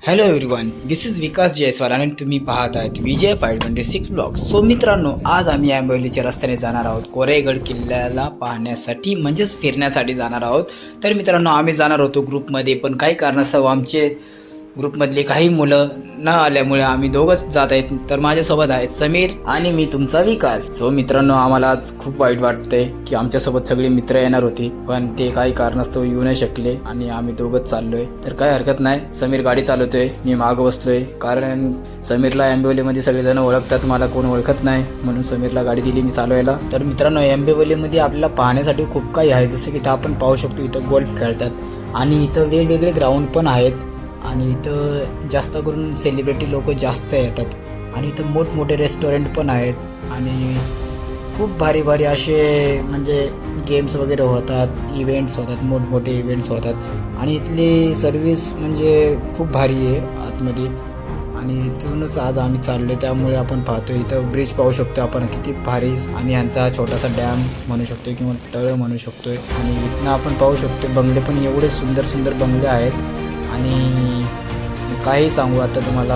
Hello everyone, this is विकास जयस्वाल आणि तुम्ही पाहत आहेत विजय 526 ब्लॉग. सो मित्रांनो, आज आम्ही आंबोलीच्या रस्त्याने जाणार आहोत कोराईगड किल्ल्याला पाहण्यासाठी, म्हणजेच फिरण्यासाठी जाणार आहोत. तर मित्रांनो, आम्ही जाणार होतो ग्रुपमध्ये, पण काही कारणास्तव आमचे ग्रुपमधले काही मुलं न आल्यामुळे आम्ही दोघंच जात आहेत. तर माझ्यासोबत आहेत समीर आणि मी तुमचा विकास. सो मित्रांनो, आम्हाला आज खूप वाईट वाटतंय की आमच्यासोबत सगळे मित्र येणार होते, पण ते काही कारणास्तव येऊ नाही शकले आणि आम्ही दोघंच चाललोय. तर काही हरकत नाही, समीर गाडी चालवतोय, मी मागं बसलोय, कारण समीरला आंबेवलीमध्ये सगळेजण ओळखतात, मला कोण ओळखत नाही, म्हणून समीरला गाडी दिली मी चालवायला. तर मित्रांनो, आंबेवलीमध्ये आपल्याला पाहण्यासाठी खूप काही आहे, जसं की इथं आपण पाहू शकतो, इथं गोल्फ खेळतात आणि इथं वेगवेगळे ग्राउंड पण आहेत आणि इथं जास्त करून सेलिब्रिटी लोक जास्त येतात आणि इथं मोठमोठे रेस्टॉरंट पण आहेत आणि खूप भारी भारी असे म्हणजे गेम्स वगैरे होतात, इव्हेंट्स होतात, मोठमोठे इव्हेंट्स होतात आणि इथली सर्विस म्हणजे खूप भारी आहे आतमध्ये. आणि इथूनच आज आम्ही चाललो, त्यामुळे आपण पाहतो इथं ब्रिज पाहू शकतो आपण, किती भारी, आणि ह्यांचा छोटासा डॅम म्हणू शकतो किंवा तळ म्हणू शकतोय. आणि इथनं आपण पाहू शकतो बंगले पण, एवढे सुंदर सुंदर बंगले आहेत आणि काही सांगू आता तुम्हाला,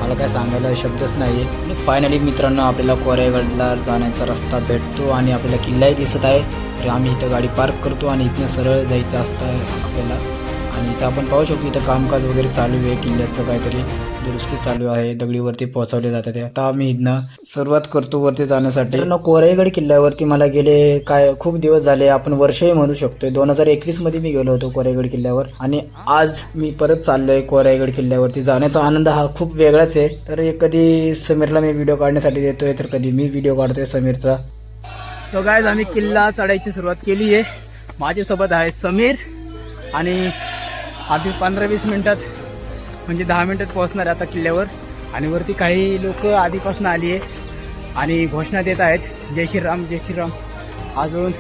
मला काय सांगायला शब्दच नाही आहे. आणि फायनली मित्रांनो, आपल्याला कोराईगडला जाण्याचा रस्ता भेटतो आणि आपल्याला किल्लाही दिसत आहे. तर आम्ही इथं गाडी पार्क करतो आणि इथनं सरळ जायचं असतं आपल्याला. आणि इथं आपण पाहू शकतो इथं कामकाज वगैरे चालू आहे, किल्ल्याचं काहीतरी दुरुस्ती चालू आहे, दगडीवरती पोहोचवले जातात. आता आम्ही इथनं सुरुवात करतो वरती जाण्यासाठी. तर कोराईगड किल्ल्यावरती मला गेले काय खूप दिवस झाले, आपण वर्षही म्हणू शकतोय. 2021 मध्ये मी गेलो होतो कोराईगड किल्ल्यावर आणि आज मी परत चाललोय कोराईगड किल्ल्यावरती. जाण्याचा आनंद हा खूप वेगळाच आहे. तर कधी समीरला मी व्हिडिओ काढण्यासाठी देतोय, तर कधी मी व्हिडिओ काढतोय समीरचा. सो गाइस, आम्ही किल्ला चढायची सुरुवात केली आहे. माझ्यासोबत आहे समीर आणि आधी 15-20 मिनिटात म्हणजे 10 मिनिटात पोहोचणार आहे आता किल्ल्यावर. आणि वरती काही लोक आधीपासून आली आहे आणि घोषणा देत आहेत, जय श्रीराम जय श्रीराम. अजून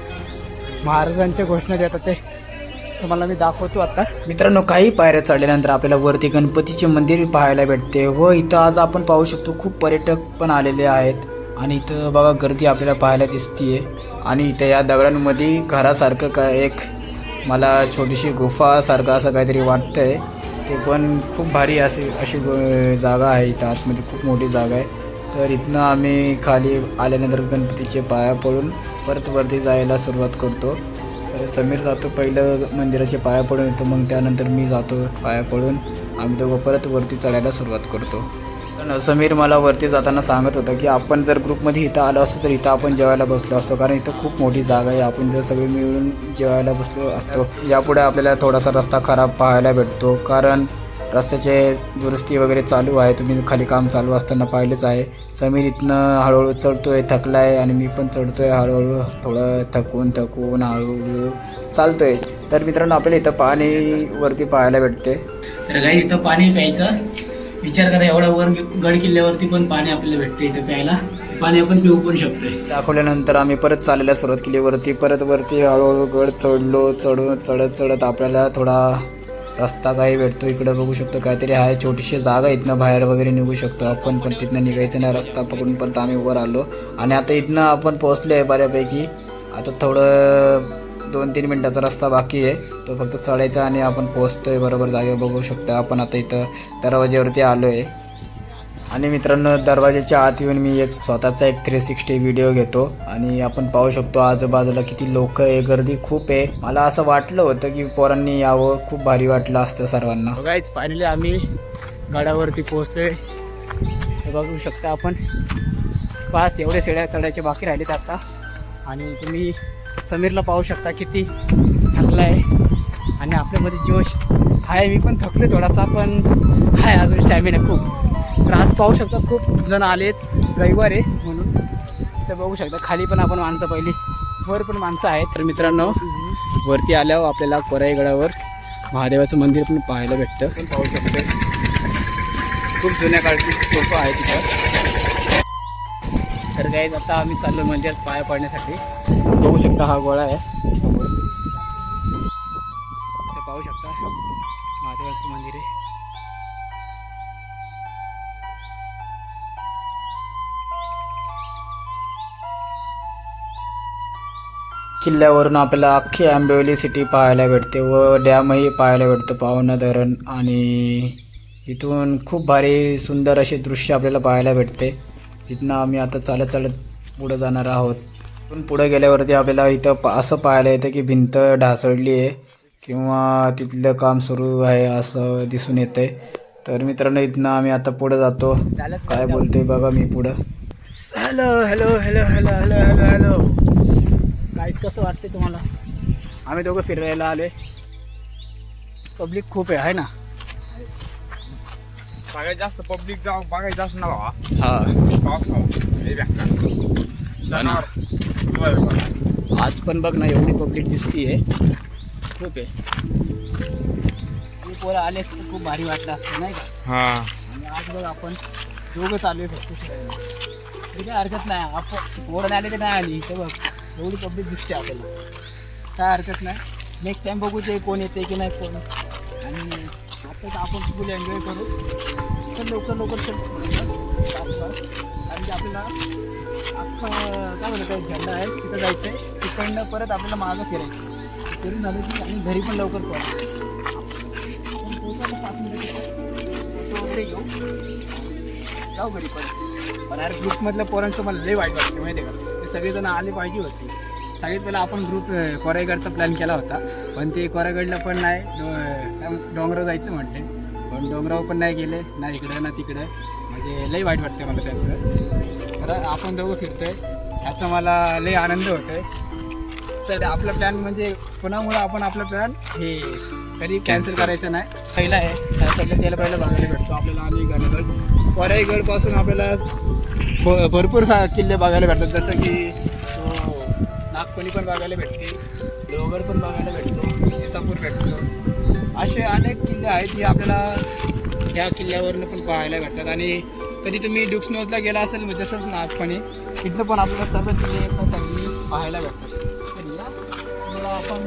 महाराजांच्या घोषणा देतात, ते तुम्हाला मी दाखवतो आता. मित्रांनो, काही पायऱ्या चढल्यानंतर आपल्याला वरती गणपतीचे मंदिर पाहायला भेटते व इथं आज आपण पाहू शकतो खूप पर्यटक पण आलेले आहेत आणि इथं बघा गर्दी आपल्याला पाहायला दिसतीये. आणि इथं या दगडांमध्ये घरासारखं काय एक मला छोटीशी गुफासारखं असं काहीतरी वाटतंय, ते पण खूप भारी अशी जागा आहे. इथं आतमध्ये खूप मोठी जागा आहे. तर इथनं आम्ही खाली आल्यानंतर गणपतीचे पाया पडून परत वरती जायला सुरुवात करतो. समीर जातो पहिलं मंदिराचे पाया पडून येतो, मग त्यानंतर मी जातो पाया पडून. आम्ही दोघं परत वरती चढायला सुरुवात करतो. पण समीर मला वरती जाताना सांगत होता की आपण जर ग्रुपमध्ये इथं आलो असतो तर इथं आपण जेवायला बसलो असतो, कारण इथं खूप मोठी जागा आहे, आपण जर सगळे मिळून जेवायला बसलो असतो. यापुढे आपल्याला थोडासा रस्ता खराब पाहायला भेटतो, कारण रस्त्याचे दुरुस्ती वगैरे चालू आहे. तुम्ही खाली काम चालू असताना पाहिलेच आहे. समीर इथनं हळूहळू चढतोय, थकलाय आणि मी पण चढतोय हळूहळू, थोडं थकून हळूहळू चालतोय. तर मित्रांनो, आपल्याला इथं पाणी वरती पाहायला भेटते. तर काही इथं पाणी प्यायचं, विचार करा एवढा वर गड किल्ल्यावरती पण पाणी आपल्याला भेटते इथं प्यायला. पाणी आपण पिऊ पण शकतोय. दाखवल्यानंतर आम्ही परत चालायला सुरुवात केली वरती. परत वरती हळूहळू गड चढत आपल्याला थोडा रस्ता काही भेटतो. इकडं बघू शकतो काहीतरी आहे, छोटीशी जागा, इथनं बाहेर वगैरे निघू शकतो आपण, पण तिथनं निघायचं नाही. रस्ता पकडून परत आम्ही वर आलो आणि आता इथनं आपण पोहोचलो आहे बऱ्यापैकी. आता थोडं 2-3 मिनिटाचा रस्ता बाकी आहे, तो फक्त चढायचा आणि आपण पोहोचतोय बरोबर जागेवर. बघू शकतो आपण आता इथं दरवाज्यावरती आलो आहे. आणि मित्रांनो, दरवाजाच्या आत येऊन मी स्वतःचा एक 360 व्हिडिओ घेतो आणि आपण पाहू शकतो आजूबाजूला किती लोक आहे, गर्दी खूप आहे. मला असं वाटलं होतं की पोरांनी यावं, खूप भारी वाटलं असतं सर्वांना. गाईज, फायनली आम्ही गडावरती पोहोचलोय. बघू शकता आपण, पास एवढे शेड्या चढायचे बाकी राहिलेत आता. आणि तुम्ही समीरला पाहू शकता किती थकला आहे आणि आपल्यामध्ये जोश आहे. मी पण थकले थोडासा, पण आहे अजून स्टॅमिना खूप. तर आज पाहू शकता खूप जण आलेत, रविवार आहे म्हणून. तर बघू शकता खाली पण आपण माणसं पहिली, वर पण माणसं आहेत. तर मित्रांनो, वरती आल्यावर आपल्याला कोराईगडावर महादेवाचं मंदिर पण पाहायला भेटतं. पण पाहू शकतो खूप जुन्या काळची लोकं आहेत तिथं. तर गाईज, आता आम्ही चाललो मंदिरात पाया पडण्यासाठी. बघू शकता हा गोळा आहे समोर, इथं पाहू शकता महादेवाचं मंदिर आहे. किल्ल्यावरून आपल्याला अख्खी आंबेवली सिटी पाहायला भेटते व डॅमही पाहायला भेटतं, पावना धरण आणि इथून खूप भारी सुंदर असे दृश्य आपल्याला पाहायला भेटते. इथनं आम्ही आता चालत चालत पुढं जाणार आहोत. इथून पुढं गेल्यावरती आपल्याला इथं असं पाहायला येतं की भिंत ढासळली आहे किंवा तिथलं काम सुरू आहे असं दिसून येतंय. तर मित्रांनो इथनं आम्ही आता पुढं जातो. काय बोलतोय बघा मी पुढं. Hello hello hello hello hello hello hello guys, कसं वाटते तुम्हाला? आम्ही दोघं फिरायला आलोय. पब्लिक खूप आहे ना. सगळ्यात जास्त पब्लिक जाऊ बघायचं असं ना बाबा. आज पण बघ ना एवढी पब्लिक दिसतीये, खूप आहे. पोरं आलेस तर खूप भारी वाटलं असतं नाही का? आणि आज बघ आपण दोघं चालू आहे फक्त फिरायला. काही हरकत नाही, आपण पोरं आले तर नाही आली तर बघ एवढी पब्लिक दिसते आपल्याला. काय हरकत नाही, नेक्स्ट टाइम बघू ते कोण येते की नाही कोण. आणि आता आपण फुल एन्जॉय करू. तर लवकर चल कारण की आपल्याला काय म्हणत आहे झेंडा आहे तिथं जायचं आहे. तिकडनं परत आपल्याला मागं फिरायचं. फिरून झालं की आणि घरी पण लवकर पोहोचायचं. वगैरे घेऊ जाऊ घरी पण यार ग्रुपमधल्या पोरांचं मला लई वाईट वाटतं माहिती आहे का? ते सगळेजण आले पाहिजे होते. सगळ्यात पहिला आपण ग्रुप कोराईगडचा प्लॅन केला होता, पण ते कोराईगडला पण नाही, डोंगराव जायचं म्हटले, पण डोंगराव पण नाही गेले ना इकडं ना तिकडं. म्हणजे लई वाईट वाटते मला त्यांचं. तर आपण दोघं फिरतोय ह्याचा मला लई आनंद होतोय. तर आपला प्लॅन म्हणजे कोणामुळं आपण आपला प्लॅन हे कधी कॅन्सल करायचं नाही. पहिला आहे सगळं त्याला पहिलं बघायला भेटतो आपल्याला. आणि गडगड कोराईगडपासून आपल्याला भरपूर किल्ले बघायला भेटतात, जसं की नागफणी पण बघायला भेटते, लोहगड पण बघायला भेटतो, इसापूर भेटतो. असे अनेक किल्ले आहेत जे आपल्याला ह्या किल्ल्यावरनं पण पाहायला भेटतात. आणि कधी तुम्ही डुक्सनोजला गेला असेल म्हणजे जसंच नागफणी, तिथनं पण आपल्याला सर्व किल्ले सगळी पाहायला भेटतात. मला आपण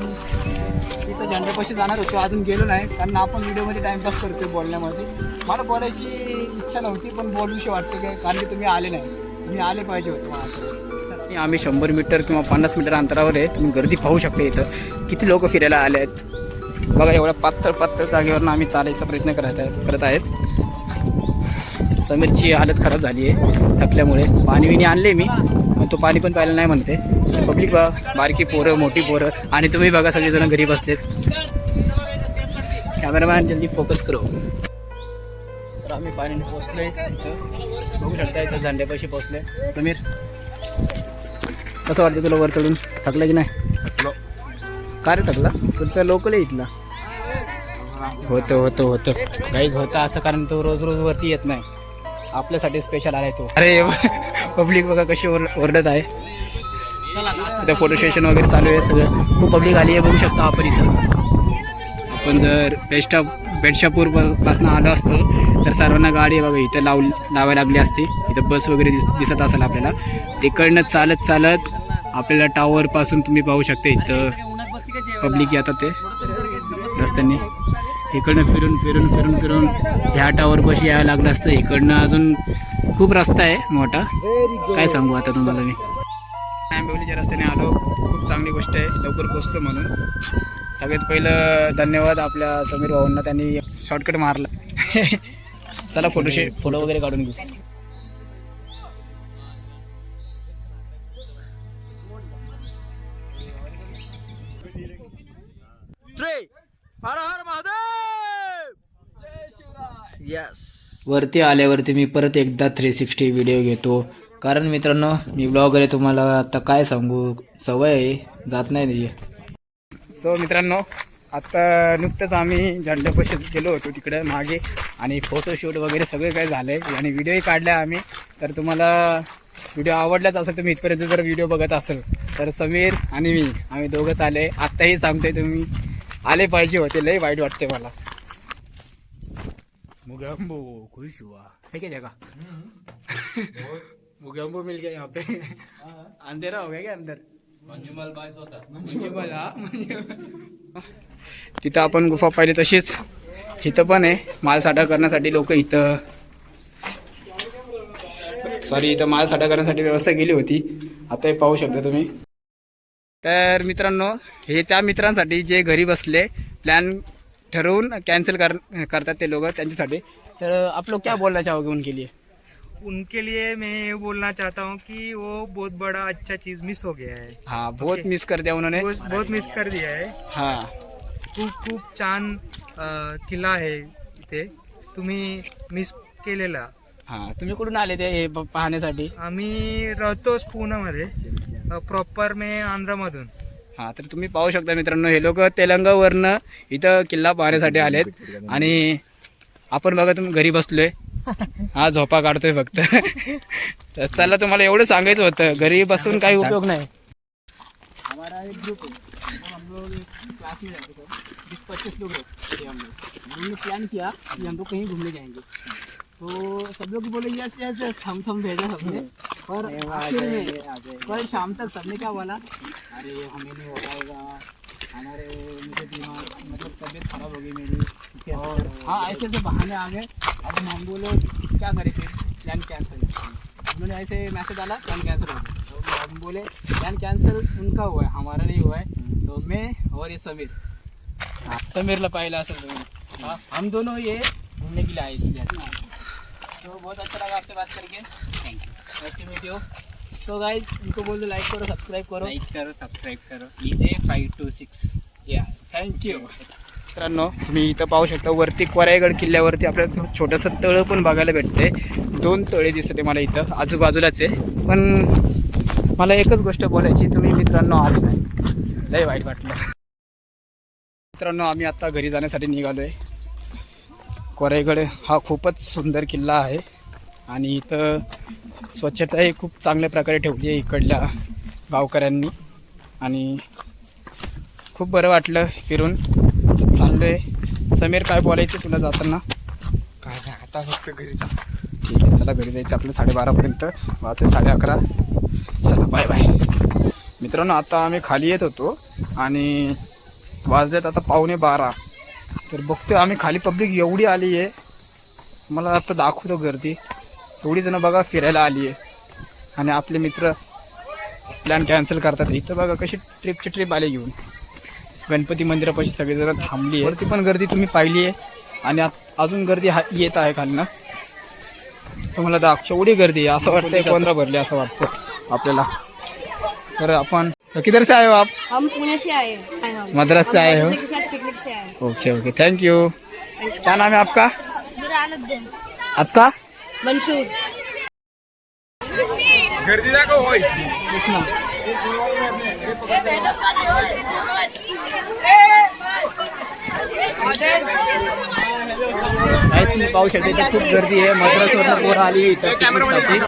तिथं झेंड्यापाशी जाणार होतो, अजून गेलो नाही कारण आपण व्हिडिओमध्ये टाईमपास करतो बोलण्यामध्ये. मला बोलायची इच्छा नव्हती पण बोलूशी वाटते काय, कारण की तुम्ही आले नाही, तुम्ही आले पाहिजे होते मला असं. आम्ही 100 मीटर किंवा 50 मीटर अंतरावर आहे. तुम्ही गर्दी पाहू शकता इथं किती लोक फिरायला आले आहेत बघा. एवढ्या पातळ जागेवरनं आम्ही चालायचा प्रयत्न करत आहेत. समीरची हालत खराब झाली आहे थकल्यामुळे. पाणी आणले मी, पण तो पाणी पण प्यायला नाही म्हणते. पब्लिक बघा, बारकी पोरं मोठी पोरं, आणि तुम्ही बघा सगळेजण घरी बसलेत. कॅमेरामॅन जल्दी फोकस करो. तर आम्ही फायनली पोहोचलोय इथं, बघू शकता इथं झेंड्यापाशी पोहोचले. समीर कसं वाटतं तुला वर चढून? थकलं की नाही? का रे थकला? तुमचा लोकल आहे इथला. होतं गाईज होतं असं, कारण तो रोज वरती येत नाही, आपल्यासाठी स्पेशल आलाय तो. अरे पब्लिक बघा कशी ओरडत आहे. इथं फोटो सेशन वगैरे चालू आहे, सगळं खूप पब्लिक आली आहे बघू शकता आपण इथं. आपण जर बेडशापूर पासून आलो असतो तर सर्वांना गाडी बघा इथं लावायला लागली असती. इथं बस वगैरे दिसत असेल आपल्याला. तिकडनं चालत आपल्याला टावरपासून तुम्ही पाहू शकता इथं पब्लिक येतात ते रस्त्याने. इकडनं फिरून ह्या टावरपाशी यायला लागलं असतं. इकडनं अजून खूप रस्ता आहे मोठा, काय सांगू आता तुम्हाला मी. आंबेवलीच्या रस्त्याने आलो, खूप चांगली गोष्ट आहे लवकर पोचलो म्हणून. सगळ्यात पहिलं धन्यवाद आपल्या समीर भाऊंना, त्यांनी शॉर्टकट मारला. चला फोटो वगैरे काढून घेऊ. वरती आल्यावरती मी परत एकदा 360 व्हिडिओ घेतो, कारण मित्रांनो मी ब्लॉगर आहे, तुम्हाला आता काय सांगू, सवय आहे, जात नाही त्याची. सो मित्रांनो आता नुकतंच आम्ही झेंड्यापाशी गेलो होतो तिकडे मागे, आणि फोटोशूट वगैरे सगळे काय झालं आहे आणि व्हिडिओही काढला आम्ही. तर तुम्हाला व्हिडिओ आवडलाच असेल, तुम्ही इथपर्यंत जर व्हिडिओ बघत असेल तर समीर आणि मी आम्ही दोघंच आले. आत्ताही सांगतोय तुम्ही आले पाहिजे होते, लई वाईट वाटते मला. मुगम्बो खुश हुआ है क्या जगह? मुगम्बो मिल गया यहाँ पे. अंधेरा हो गया क्या अंदर? तिथं आपण गुफा पाहिली तशीच इथं पण आहे. मालसाठा करण्यासाठी लोक इथं मालसाठा करण्यासाठी व्यवस्था केली होती. आता हे पाहू शकता तुम्ही. तर मित्रांनो हे त्या मित्रांसाठी जे घरी बसले, प्लॅन ठरवून कॅन्सल करतात ते लोक, त्यांच्यासाठी. तर आप लोग क्या बोलना चाहोगे उनके लिए? उनके लिए मैं ये बोलना चाहता हूँ कि वो बहुत बड़ा अच्छा चीज मिस हो गया है. हाँ, बहुत मिस कर दिया उन्होंने. बहुत मिस कर दिया है. हाँ, खूप छान किल्ला आहे इथे. तुम्ही मिस केलेला. हाँ. तुम्ही कुठून आले ते हे पाहण्यासाठी? आम्ही राहतोच पुण्यामध्ये, प्रॉपर मी आंध्रामधून. हा, तर तुम्ही पाहू शकता मित्रांनो, हे लोक तेलंगावरनं इथं किल्ला पाहण्यासाठी आलेत. आणि आपण बघा तुम्ही घरी बसलोय, हा झोपा काढतोय फक्त. तर चला, तुम्हाला एवढं सांगायचं होतं, घरी बसून काही उपयोग नाही. हमारा एक ग्रुप है, हम लोग क्लास में जाते सर, 20-25 लोग रहते हम लोग. हमने प्लान किया कि हम लोग कहीं घूमने जाएंगे. तो सब लोग बोले यस यस यस, थम भेजा सबने. और आखिर में कल शाम तक सबने क्या बोला, अरे हमें नहीं हो पाएगा, हमारे मुझे दिमाग मतलब तबीयत खराब हो गई मेरी. और हाँ, ऐसे ऐसे बहाने आ गए. अब हम बोले क्या करें, फिर प्लान कैंसिल. उन्होंने ऐसे मैसेज डाला, प्लान कैंसिल हो गया. तो हम बोले प्लान कैंसिल उनका हुआ है, हमारा नहीं हुआ है. तो मैं और ये समीर, समीरला पाहिलं असेल तुम्ही. हाँ, हम दोनों ये घूमने के लिए आए इसलिए. तो बहुत अच्छा लगा आपसे बात करके. Thank you. Nice to meet you. So guys, इनको बोल दो लाइक करो, सब्सक्राइब करो. सबस्क्राईब करो. इजे 526. Yes, thank you. मित्रांनो, तुम्ही इथं पाहू शकता, वरती कोराईगड किल्ल्यावरती आपल्याला छोटंसं तळं पण बघायला भेटते. 2 तळे दिसते मला इथं आजूबाजूलाच आहे. पण मला एकच गोष्ट बोलायची, तुम्ही मित्रांनो आले नाही, लय वाईट वाटलं. मित्रांनो, आम्ही आता घरी जाण्यासाठी निघालोय. कोराईगड हा खूपच सुंदर किल्ला आहे आणि इथं स्वच्छताही खूप चांगल्या प्रकारे ठेवली आहे इकडल्या गावकऱ्यांनी. आणि खूप बरं वाटलं फिरून. चाललो आहे. समीर, काय बोलायचं तुला जाताना? काय नाही, आता फक्त घरी जा. ठीक आहे, चला घरी जायचं आपलं 12:30पर्यंत. वाजते 11:30. चला, बाय बाय. मित्रांनो, आता आम्ही खाली येत होतो आणि वाजलेत आता 11:15. तर बघतोय आम्ही खाली पब्लिक एवढी आली आहे, मला आता दाखवतो गर्दी. एवढी जणं बघा फिरायला आली आहे आणि आपले मित्र प्लॅन कॅन्सल करतात. इथं बघा कशी ट्रिपची ट्रिप आली घेऊन. गणपती मंदिरापाशी सगळेजण थांबली आहे. वरती पण गर्दी तुम्ही पाहिली आहे आणि अजून गर्दी येत आहे खालनं. तुम्हाला दाखव एवढी गर्दी आहे, असं वाटतंय 15 भरली असं वाटतं आपल्याला. तर आपण किधर से आए हो आप? हम पुणे से आए हैं. मद्रास से आए हो? के साथ पिकनिक से आए हैं. Okay okay, thank you. क्या नाम है आपका? मेरा आनंद आपका? मंसूर. गर्दी दाखव होय. तुम्ही पाहू शकता, इथे खूप गर्दी आहे. मद्रासवरून पोरं आली इथं पिकनिकसाठी.